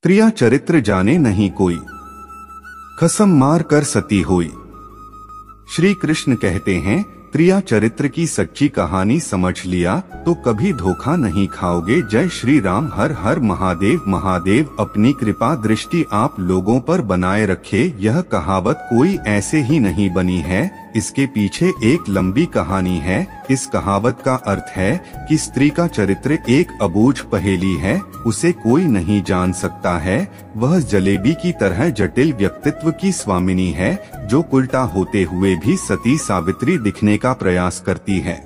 त्रिया चरित्र जाने नहीं कोई, कसम मार कर सती होई। श्री कृष्ण कहते हैं, त्रिया चरित्र की सच्ची कहानी समझ लिया तो कभी धोखा नहीं खाओगे। जय श्री राम। हर हर महादेव। महादेव अपनी कृपा दृष्टि आप लोगों पर बनाए रखे। यह कहावत कोई ऐसे ही नहीं बनी है, इसके पीछे एक लंबी कहानी है। इस कहावत का अर्थ है कि स्त्री का चरित्र एक अबूझ पहेली है, उसे कोई नहीं जान सकता है। वह जलेबी की तरह जटिल व्यक्तित्व की स्वामिनी है, जो उल्टा होते हुए भी सती सावित्री दिखने का प्रयास करती है।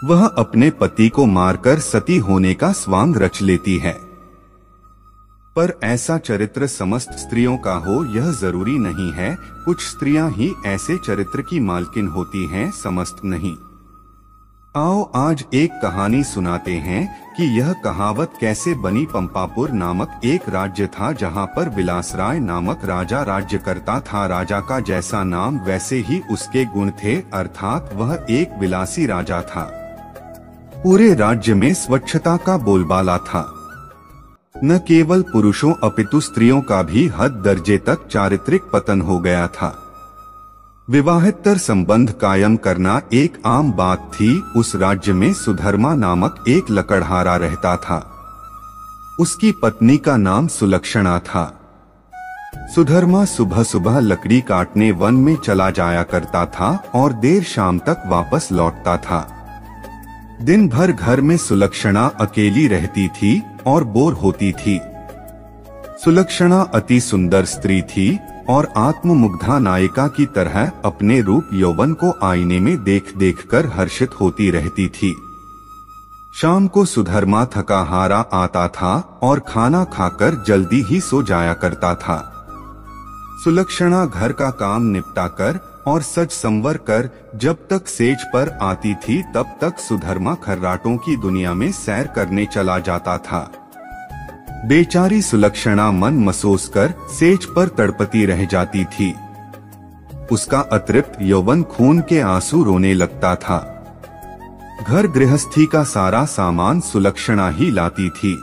वह अपने पति को मारकर सती होने का स्वांग रच लेती है। पर ऐसा चरित्र समस्त स्त्रियों का हो यह जरूरी नहीं है। कुछ स्त्रियां ही ऐसे चरित्र की मालकिन होती हैं, समस्त नहीं। आओ आज एक कहानी सुनाते हैं कि यह कहावत कैसे बनी। पंपापुर नामक एक राज्य था, जहां पर विलासराय नामक राजा राज्य करता था। राजा का जैसा नाम वैसे ही उसके गुण थे, अर्थात वह एक विलासी राजा था। पूरे राज्य में स्वच्छता का बोलबाला था। न केवल पुरुषों अपितु स्त्रियों का भी हद दर्जे तक चारित्रिक पतन हो गया था। विवाहेतर संबंध कायम करना एक आम बात थी। उस राज्य में सुधर्मा नामक एक लकड़हारा रहता था। उसकी पत्नी का नाम सुलक्षणा था। सुधर्मा सुबह सुबह लकड़ी काटने वन में चला जाया करता था और देर शाम तक वापस लौटता था। दिन भर घर में सुलक्षणा अकेली रहती थी और बोर होती थी। सुलक्षणा अति सुंदर स्त्री थी और आत्ममुग्धा नायिका की तरह अपने रूप यौवन को आईने में देख देख कर हर्षित होती रहती थी। शाम को सुधर्मा थका हारा आता था और खाना खाकर जल्दी ही सो जाया करता था। सुलक्षणा घर का काम निपटाकर और सज संवर कर जब तक सेज पर आती थी तब तक सुधर्मा खर्राटों की दुनिया में सैर करने चला जाता था। बेचारी सुलक्षणा मन मसोस कर सेज पर तड़पती रह जाती थी। उसका अतृप्त यौवन खून के आंसू रोने लगता था। घर गृहस्थी का सारा सामान सुलक्षणा ही लाती थी।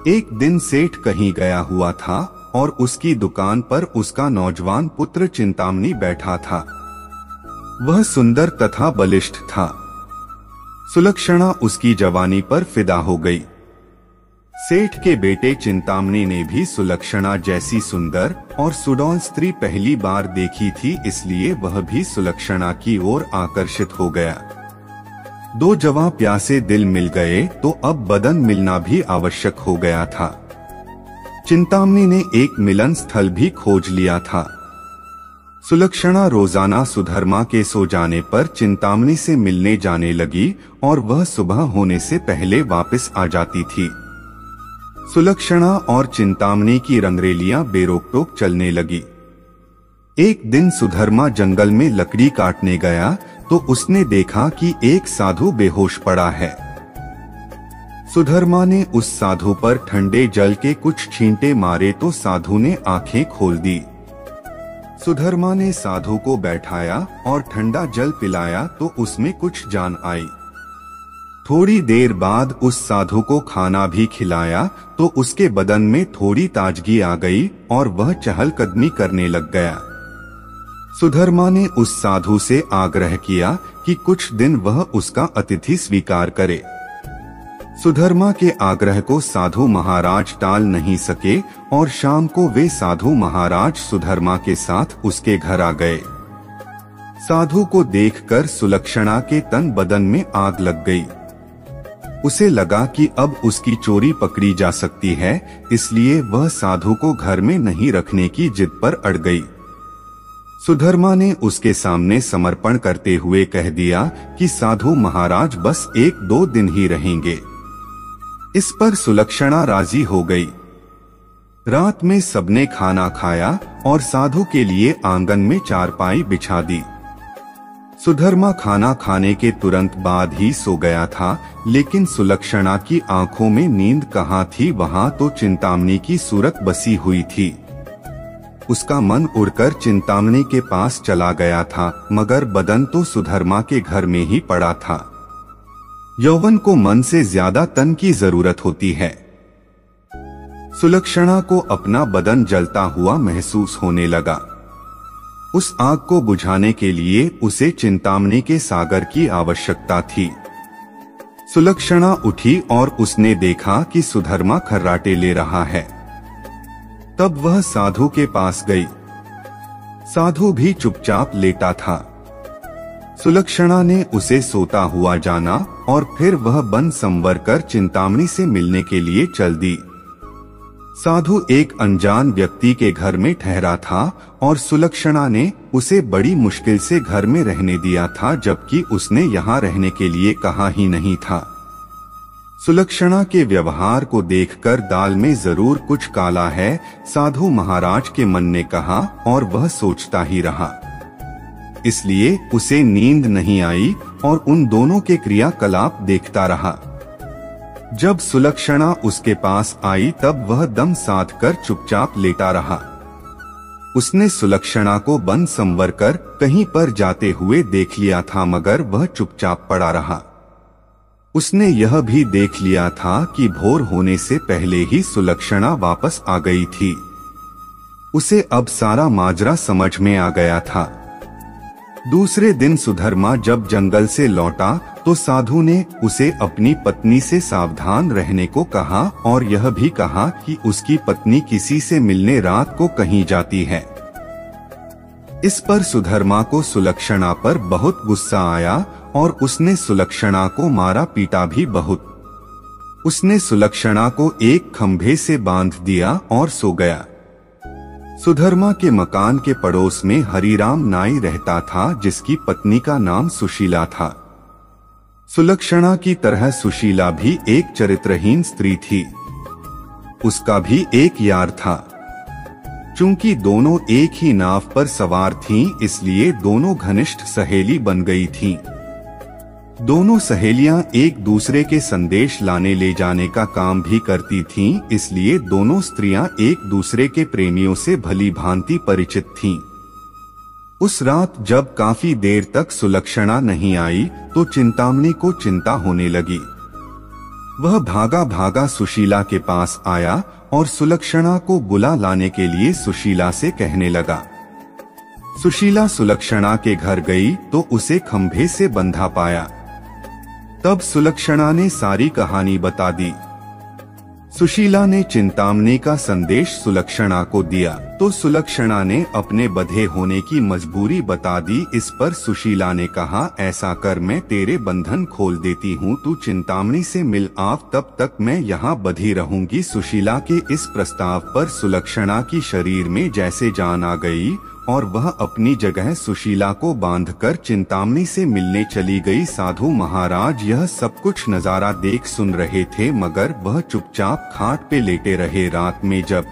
एक दिन सेठ कहीं गया हुआ था और उसकी दुकान पर उसका नौजवान पुत्र चिंतामणि बैठा था। वह सुंदर तथा बलिष्ठ था। सुलक्षणा उसकी जवानी पर फिदा हो गई। सेठ के बेटे चिंतामणि ने भी सुलक्षणा जैसी सुंदर और सुडौल स्त्री पहली बार देखी थी, इसलिए वह भी सुलक्षणा की ओर आकर्षित हो गया। दो जवां प्यासे दिल मिल गए तो अब बदन मिलना भी आवश्यक हो गया था। चिंतामणि ने एक मिलन स्थल भी खोज लिया था। सुलक्षणा रोजाना सुधर्मा के सो जाने पर चिंतामणि से मिलने जाने लगी और वह सुबह होने से पहले वापस आ जाती थी। सुलक्षणा और चिंतामणि की रंगरेलियां बेरोक-टोक चलने लगी। एक दिन सुधर्मा जंगल में लकड़ी काटने गया तो उसने देखा कि एक साधु बेहोश पड़ा है। सुधर्मा ने उस साधु पर ठंडे जल के कुछ छींटे मारे तो साधु ने आंखें खोल दी। सुधर्मा ने साधु को बैठाया और ठंडा जल पिलाया तो उसमें कुछ जान आई। थोड़ी देर बाद उस साधु को खाना भी खिलाया तो उसके बदन में थोड़ी ताजगी आ गई और वह चहलकदमी करने लग गया। सुधर्मा ने उस साधु से आग्रह किया कि कुछ दिन वह उसका अतिथि स्वीकार करे। सुधर्मा के आग्रह को साधु महाराज टाल नहीं सके और शाम को वे साधु महाराज सुधर्मा के साथ उसके घर आ गए। साधु को देखकर सुलक्षणा के तन बदन में आग लग गई। उसे लगा कि अब उसकी चोरी पकड़ी जा सकती है, इसलिए वह साधु को घर में नहीं रखने की जिद पर अड़ गई। सुधर्मा ने उसके सामने समर्पण करते हुए कह दिया कि साधु महाराज बस 1-2 दिन ही रहेंगे। इस पर सुलक्षणा राजी हो गई। रात में सबने खाना खाया और साधु के लिए आंगन में चारपाई बिछा दी। सुधर्मा खाना खाने के तुरंत बाद ही सो गया था, लेकिन सुलक्षणा की आंखों में नींद कहाँ थी, वहां तो चिंतामणि की सूरत बसी हुई थी। उसका मन उड़कर चिंतामणि के पास चला गया था, मगर बदन तो सुधर्मा के घर में ही पड़ा था। यौवन को मन से ज्यादा तन की जरूरत होती है। सुलक्षणा को अपना बदन जलता हुआ महसूस होने लगा। उस आग को बुझाने के लिए उसे चिंतामणि के सागर की आवश्यकता थी। सुलक्षणा उठी और उसने देखा कि सुधर्मा खर्राटे ले रहा है। तब वह साधु के पास गई। साधु भी चुपचाप लेटा था। सुलक्षणा ने उसे सोता हुआ जाना और फिर वह बन संवर कर चिंतामणि से मिलने के लिए चल दी। साधु एक अनजान व्यक्ति के घर में ठहरा था और सुलक्षणा ने उसे बड़ी मुश्किल से घर में रहने दिया था, जबकि उसने यहाँ रहने के लिए कहा ही नहीं था। सुलक्षणा के व्यवहार को देखकर दाल में जरूर कुछ काला है, साधु महाराज के मन ने कहा, और वह सोचता ही रहा। इसलिए उसे नींद नहीं आई और उन दोनों के क्रियाकलाप देखता रहा। जब सुलक्षणा उसके पास आई तब वह दम साध कर चुपचाप लेटा रहा। उसने सुलक्षणा को बन संवर कर कहीं पर जाते हुए देख लिया था, मगर वह चुपचाप पड़ा रहा। उसने यह भी देख लिया था कि भोर होने से पहले ही सुलक्षणा वापस आ गई थी। उसे अब सारा माजरा समझ में आ गया था। दूसरे दिन सुधर्मा जब जंगल से लौटा तो साधु ने उसे अपनी पत्नी से सावधान रहने को कहा और यह भी कहा कि उसकी पत्नी किसी से मिलने रात को कहीं जाती है। इस पर सुधर्मा को सुलक्षणा पर बहुत गुस्सा आया और उसने सुलक्षणा को मारा पीटा भी बहुत। उसने सुलक्षणा को एक खंभे से बांध दिया और सो गया। सुधर्मा के मकान के पड़ोस में हरिराम नाई रहता था, जिसकी पत्नी का नाम सुशीला था। सुलक्षणा की तरह सुशीला भी एक चरित्रहीन स्त्री थी। उसका भी एक यार था। चूंकि दोनों एक ही नाव पर सवार थीं, इसलिए दोनों घनिष्ठ सहेली बन गई थीं। दोनों सहेलियां एक दूसरे के संदेश लाने ले जाने का काम भी करती थीं, इसलिए दोनों स्त्रियां एक दूसरे के प्रेमियों से भली भांति परिचित थीं। उस रात जब काफी देर तक सुलक्षणा नहीं आई तो चिंतामणि को चिंता होने लगी। वह भागा भागा सुशीला के पास आया और सुलक्षणा को बुला लाने के लिए सुशीला से कहने लगा। सुशीला सुलक्षणा के घर गई तो उसे खंभे से बंधा पाया। तब सुलक्षणा ने सारी कहानी बता दी। सुशीला ने चिंतामणि का संदेश सुलक्षणा को दिया तो सुलक्षणा ने अपने बंधे होने की मजबूरी बता दी। इस पर सुशीला ने कहा, ऐसा कर, मैं तेरे बंधन खोल देती हूँ, तू चिंतामणि से मिल आव, तब तक मैं यहाँ बंधी रहूंगी। सुशीला के इस प्रस्ताव पर सुलक्षणा की शरीर में जैसे जान आ गई और वह अपनी जगह सुशीला को बांधकर चिंतामणि से मिलने चली गई। साधु महाराज यह सब कुछ नजारा देख सुन रहे थे, मगर वह चुपचाप खाट पे लेटे रहे। रात में जब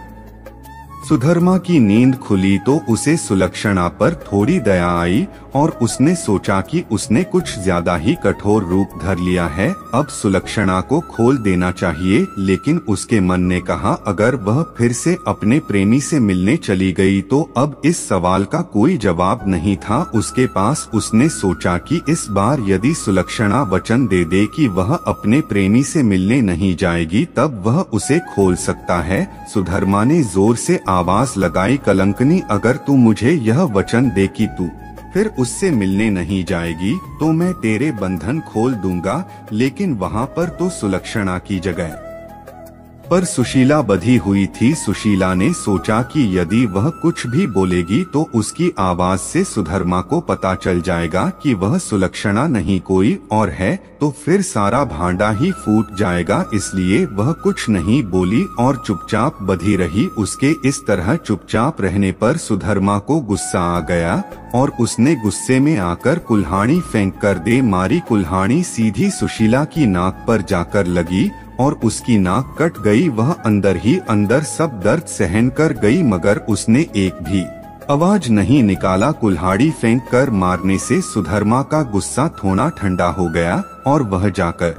सुधर्मा की नींद खुली तो उसे सुलक्षणा पर थोड़ी दया आई और उसने सोचा कि उसने कुछ ज्यादा ही कठोर रूप धर लिया है, अब सुलक्षणा को खोल देना चाहिए। लेकिन उसके मन ने कहा, अगर वह फिर से अपने प्रेमी से मिलने चली गई तो अब इस सवाल का कोई जवाब नहीं था उसके पास। उसने सोचा कि इस बार यदि सुलक्षणा वचन दे दे कि वह अपने प्रेमी से मिलने नहीं जाएगी, तब वह उसे खोल सकता है। सुधर्मा ने जोर से आवाज लगाई, कलंकनी, अगर तू मुझे यह वचन दे कि तू फिर उससे मिलने नहीं जाएगी तो मैं तेरे बंधन खोल दूंगा। लेकिन वहाँ पर तो सुलक्षणा की जगह पर सुशीला बंधी हुई थी। सुशीला ने सोचा कि यदि वह कुछ भी बोलेगी तो उसकी आवाज से सुधर्मा को पता चल जाएगा कि वह सुलक्षणा नहीं कोई और है, तो फिर सारा भांडा ही फूट जाएगा। इसलिए वह कुछ नहीं बोली और चुपचाप बंधी रही। उसके इस तरह चुपचाप रहने पर सुधर्मा को गुस्सा आ गया और उसने गुस्से में आकर कुल्हाड़ी फेंक कर दे मारी। कुल्हाड़ी सीधी सुशीला की नाक पर जाकर लगी और उसकी नाक कट गई। वह अंदर ही अंदर सब दर्द सहन कर गई, मगर उसने एक भी आवाज नहीं निकाला। कुल्हाड़ी फेंक कर मारने से सुधर्मा का गुस्सा थोड़ा ठंडा हो गया और वह जाकर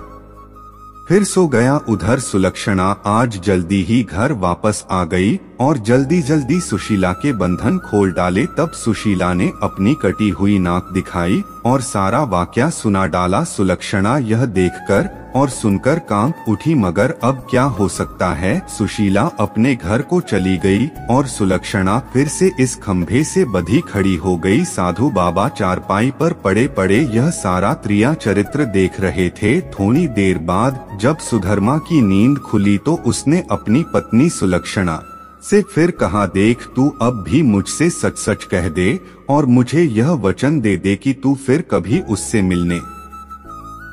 फिर सो गया। उधर सुलक्षणा आज जल्दी ही घर वापस आ गई और जल्दी जल्दी सुशीला के बंधन खोल डाले। तब सुशीला ने अपनी कटी हुई नाक दिखाई और सारा वाकया सुना डाला। सुलक्षणा यह देखकर और सुनकर कांप उठी, मगर अब क्या हो सकता है। सुशीला अपने घर को चली गई और सुलक्षणा फिर से इस खंभे से बंधी खड़ी हो गई। साधु बाबा चारपाई पर पड़े पड़े यह सारा त्रिया चरित्र देख रहे थे। थोड़ी देर बाद जब सुधर्मा की नींद खुली तो उसने अपनी पत्नी सुलक्षणा से फिर कहा, देख तू अब भी मुझसे सच सच कह दे और मुझे यह वचन दे दे कि तू फिर कभी उससे मिलने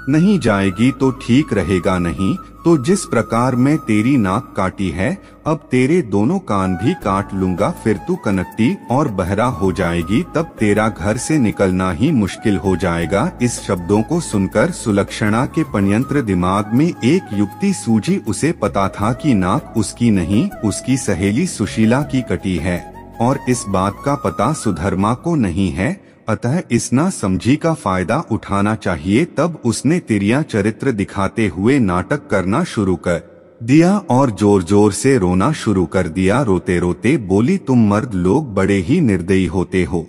नहीं जाएगी तो ठीक रहेगा, नहीं तो जिस प्रकार मैं तेरी नाक काटी है अब तेरे दोनों कान भी काट लूंगा। फिर तू कनकटी और बहरा हो जाएगी, तब तेरा घर से निकलना ही मुश्किल हो जाएगा। इस शब्दों को सुनकर सुलक्षणा के पण्यंत्र दिमाग में एक युक्ति सूझी। उसे पता था कि नाक उसकी नहीं उसकी सहेली सुशीला की कटी है और इस बात का पता सुधर्मा को नहीं है, अतः इस ना समझी का फायदा उठाना चाहिए। तब उसने तिरिया चरित्र दिखाते हुए नाटक करना शुरू कर दिया और जोर जोर से रोना शुरू कर दिया। रोते रोते बोली, तुम मर्द लोग बड़े ही निर्दयी होते हो।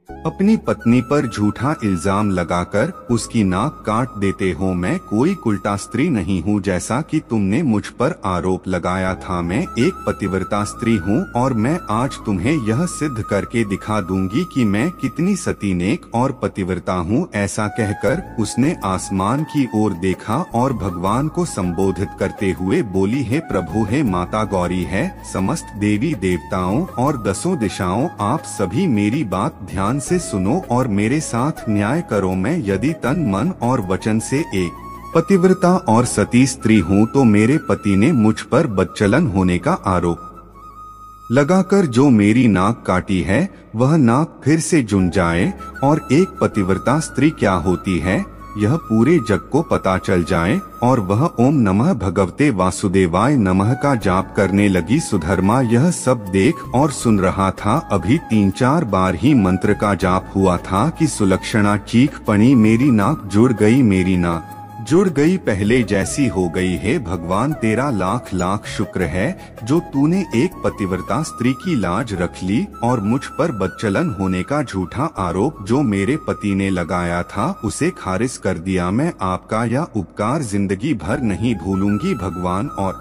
अपनी पत्नी पर झूठा इल्जाम लगाकर उसकी नाक काट देते हो। मैं कोई उल्टा स्त्री नहीं हूँ जैसा कि तुमने मुझ पर आरोप लगाया था। मैं एक पतिव्रता स्त्री हूँ और मैं आज तुम्हें यह सिद्ध करके दिखा दूंगी कि मैं कितनी सती नेक और पतिव्रता हूँ। ऐसा कहकर उसने आसमान की ओर देखा और भगवान को संबोधित करते हुए बोली, हे प्रभु, हे माता गौरी, है समस्त देवी देवताओं और दसों दिशाओं, आप सभी मेरी बात ध्यान से सुनो और मेरे साथ न्याय करो। मैं यदि तन मन और वचन से एक पतिव्रता और सती स्त्री हूँ तो मेरे पति ने मुझ पर बदचलन होने का आरोप लगाकर जो मेरी नाक काटी है वह नाक फिर से जुन जाए और एक पतिव्रता स्त्री क्या होती है यह पूरे जग को पता चल जाए और वह ओम नमः भगवते वासुदेवाय नमः का जाप करने लगी। सुधर्मा यह सब देख और सुन रहा था। अभी 3-4 बार ही मंत्र का जाप हुआ था कि सुलक्षणा चीख पड़ी, मेरी नाक जुड़ गई, मेरी नाक जुड़ गई, पहले जैसी हो गई है। भगवान तेरा लाख लाख शुक्र है जो तूने एक पतिव्रता स्त्री की लाज रख ली और मुझ पर बदचलन होने का झूठा आरोप जो मेरे पति ने लगाया था उसे खारिज कर दिया। मैं आपका यह उपकार जिंदगी भर नहीं भूलूंगी भगवान। और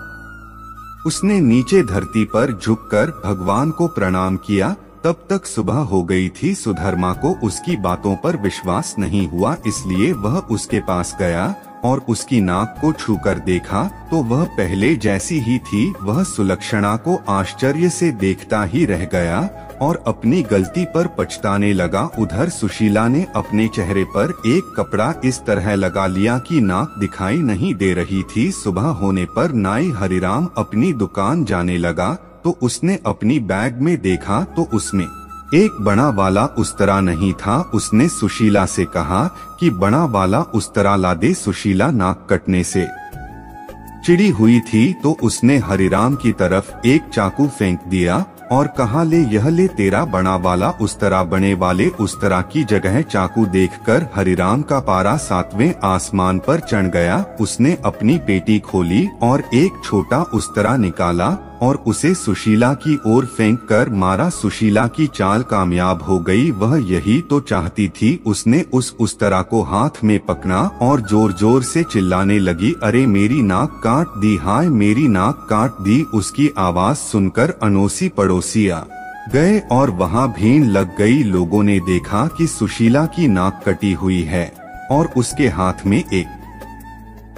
उसने नीचे धरती पर झुककर भगवान को प्रणाम किया। तब तक सुबह हो गई थी। सुधर्मा को उसकी बातों पर विश्वास नहीं हुआ, इसलिए वह उसके पास गया और उसकी नाक को छूकर देखा तो वह पहले जैसी ही थी। वह सुलक्षणा को आश्चर्य से देखता ही रह गया और अपनी गलती पर पछताने लगा। उधर सुशीला ने अपने चेहरे पर एक कपड़ा इस तरह लगा लिया कि नाक दिखाई नहीं दे रही थी। सुबह होने पर नाई हरिराम अपनी दुकान जाने लगा तो उसने अपनी बैग में देखा तो उसमें एक बड़ा वाला उस्तरा नहीं था। उसने सुशीला से कहा कि बड़ा वाला उस्तरा ला दे। सुशीला नाक कटने से चिड़ी हुई थी तो उसने हरिराम की तरफ एक चाकू फेंक दिया और कहा, ले यह ले तेरा बड़ा वाला उस्तरा। बने वाले उस्तरा की जगह चाकू देखकर हरिराम का पारा 7वें आसमान पर चढ़ गया। उसने अपनी पेटी खोली और एक छोटा उस्तरा निकाला और उसे सुशीला की ओर फेंक कर मारा। सुशीला की चाल कामयाब हो गई, वह यही तो चाहती थी। उसने उस उस्तरा को हाथ में पकड़ा और जोर जोर से चिल्लाने लगी, अरे मेरी नाक काट दी, हाय मेरी नाक काट दी। उसकी आवाज सुनकर अनोसी पड़ोसी आ गए और वहाँ भीड़ लग गई। लोगों ने देखा कि सुशीला की नाक कटी हुई है और उसके हाथ में एक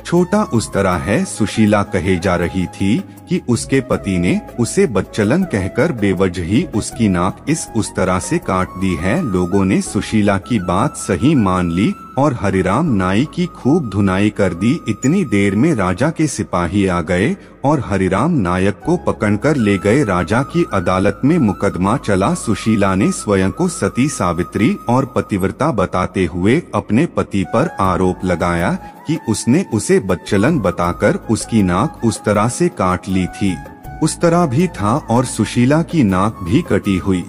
छोटा उस्तरा है। सुशीला कहे जा रही थी कि उसके पति ने उसे बदचलन कहकर बेवजही उसकी नाक इस उस्तरा से काट दी है। लोगों ने सुशीला की बात सही मान ली और हरिराम नाई की खूब धुनाई कर दी। इतनी देर में राजा के सिपाही आ गए और हरिराम नायक को पकड़कर ले गए। राजा की अदालत में मुकदमा चला। सुशीला ने स्वयं को सती सावित्री और पतिव्रता बताते हुए अपने पति पर आरोप लगाया कि उसने उसे बदचलन बताकर उसकी नाक उस तरह से काट ली थी। उस तरह भी था और सुशीला की नाक भी कटी हुई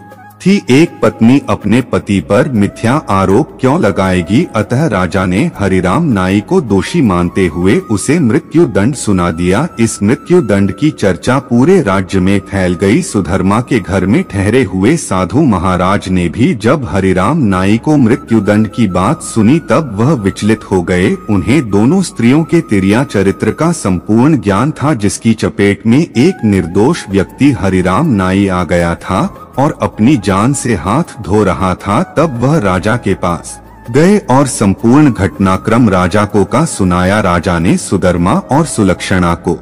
थी एक पत्नी अपने पति पर मिथ्या आरोप क्यों लगाएगी। अतः राजा ने हरिराम नाई को दोषी मानते हुए उसे मृत्यु दंड सुना दिया। इस मृत्यु दंड की चर्चा पूरे राज्य में फैल गई। सुधर्मा के घर में ठहरे हुए साधु महाराज ने भी जब हरिराम नाई को मृत्यु दंड की बात सुनी तब वह विचलित हो गए। उन्हें दोनों स्त्रियों के तिर्या चरित्र का संपूर्ण ज्ञान था, जिसकी चपेट में एक निर्दोष व्यक्ति हरिराम नाई आ गया था और अपनी जान से हाथ धो रहा था। तब वह राजा के पास गए और संपूर्ण घटनाक्रम राजा को का सुनाया। राजा ने सुधर्मा और सुलक्षणा को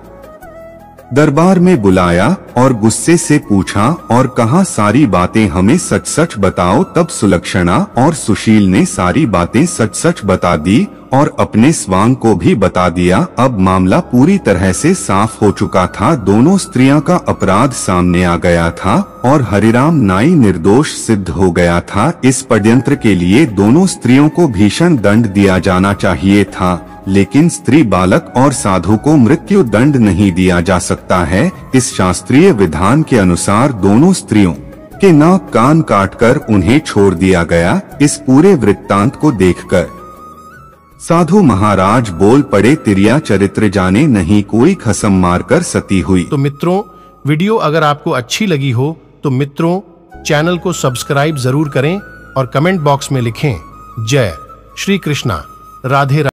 दरबार में बुलाया और गुस्से से पूछा और कहा, सारी बातें हमें सच सच बताओ। तब सुलक्षणा और सुशील ने सारी बातें सच सच बता दी और अपने स्वांग को भी बता दिया। अब मामला पूरी तरह से साफ हो चुका था। दोनों स्त्रियां का अपराध सामने आ गया था और हरिराम नाई निर्दोष सिद्ध हो गया था। इस षड्यंत्र के लिए दोनों स्त्रियों को भीषण दंड दिया जाना चाहिए था, लेकिन स्त्री, बालक और साधु को मृत्यु दंड नहीं दिया जा सकता है। इस शास्त्रीय विधान के अनुसार दोनों स्त्रियों के नाक कान काटकर उन्हें छोड़ दिया गया। इस पूरे वृत्तांत को देखकर साधु महाराज बोल पड़े, तिर्या चरित्र जाने नहीं कोई खसम मारकर सती हुई। तो मित्रों, वीडियो अगर आपको अच्छी लगी हो तो मित्रों चैनल को सब्सक्राइब जरूर करें और कमेंट बॉक्स में लिखें जय श्री कृष्णा, राधे राधे।